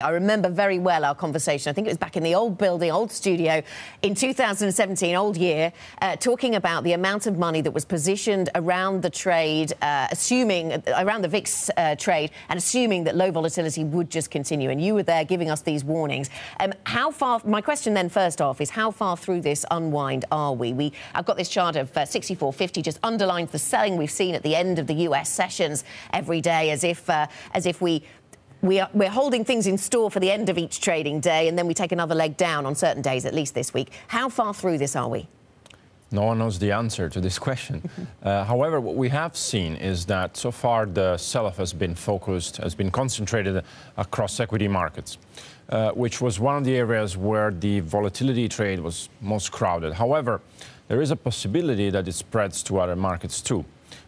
I remember very well our conversation. I think it was back in the old building, old studio, in 2017, old year, talking about the amount of money that was positioned around the trade, around the VIX trade, and assuming that low volatility would just continue. And you were there giving us these warnings. My question then, first off, is how far through this unwind are we? I've got this chart of 64.50, just underlines the selling we've seen at the end of the US sessions every day, as if we're holding things in store for the end of each trading day, and then we take another leg down on certain days, at least this week. How far through this are we? No one knows the answer to this question. However, what we have seen is that so far the sell-off has been concentrated across equity markets, which was one of the areas where the volatility trade was most crowded. However, there is a possibility that it spreads to other markets too.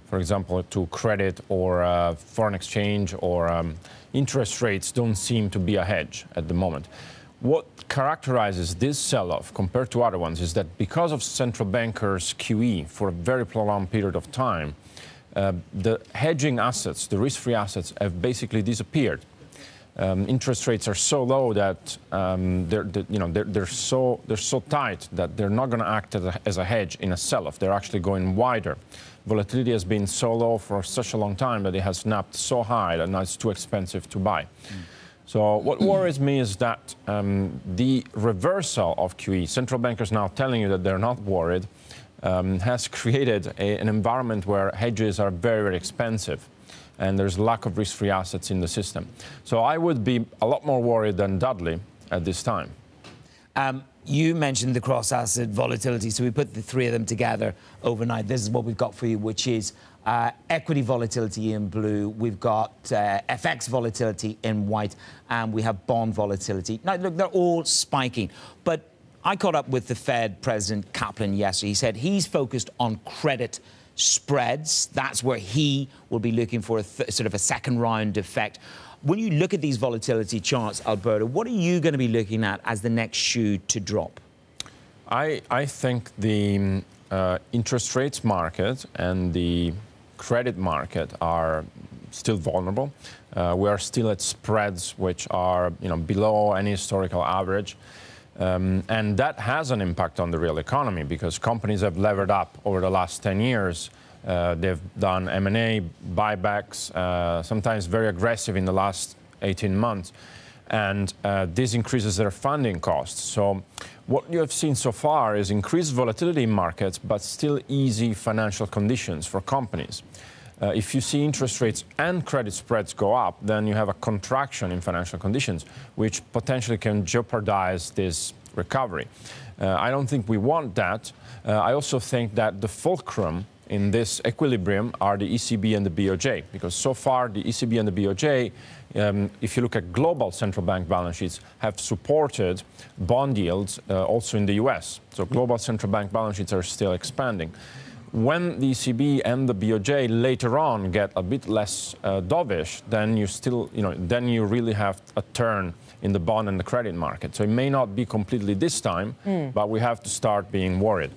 For example, to credit or foreign exchange or interest rates don't seem to be a hedge at the moment. What characterizes this sell-off compared to other ones is that because of central bankers' QE for a very prolonged period of time, the hedging assets, the risk-free assets, have basically disappeared. Interest rates are so low that they're so tight that they're not going to act as a hedge in a sell-off. They're actually going wider. Volatility has been so low for such a long time that it has snapped so high that now it's too expensive to buy. So what worries me is that the reversal of QE, central bankers now telling you that they're not worried, has created an environment where hedges are very, very expensive. And there's lack of risk-free assets in the system. So I would be a lot more worried than Dudley at this time. You mentioned the cross-asset volatility, so we put the three of them together overnight. This is what we've got for you, which is equity volatility in blue, we've got FX volatility in white, and we have bond volatility. Now, look, they're all spiking. But I caught up with the Fed President Kaplan yesterday. He said he's focused on credit spreads. That's where he will be looking for a sort of a second round effect. When you look at these volatility charts, Alberto, what are you going to be looking at as the next shoe to drop? I think the interest rates market and the credit market are still vulnerable. We are still at spreads which are below any historical average. And that has an impact on the real economy because companies have levered up over the last 10 years. They've done M&A, buybacks, sometimes very aggressive in the last 18 months. And this increases their funding costs. So what you have seen so far is increased volatility in markets, but still easy financial conditions for companies. If you see interest rates and credit spreads go up, then you have a contraction in financial conditions, which potentially can jeopardize this recovery. I don't think we want that. I also think that the fulcrum in this equilibrium are the ECB and the BOJ, because so far the ECB and the BOJ, if you look at global central bank balance sheets, have supported bond yields also in the US. So global central bank balance sheets are still expanding. When the ECB and the BOJ later on get a bit less dovish, then then you really have a turn in the bond and the credit market. So it may not be completely this time, but we have to start being worried.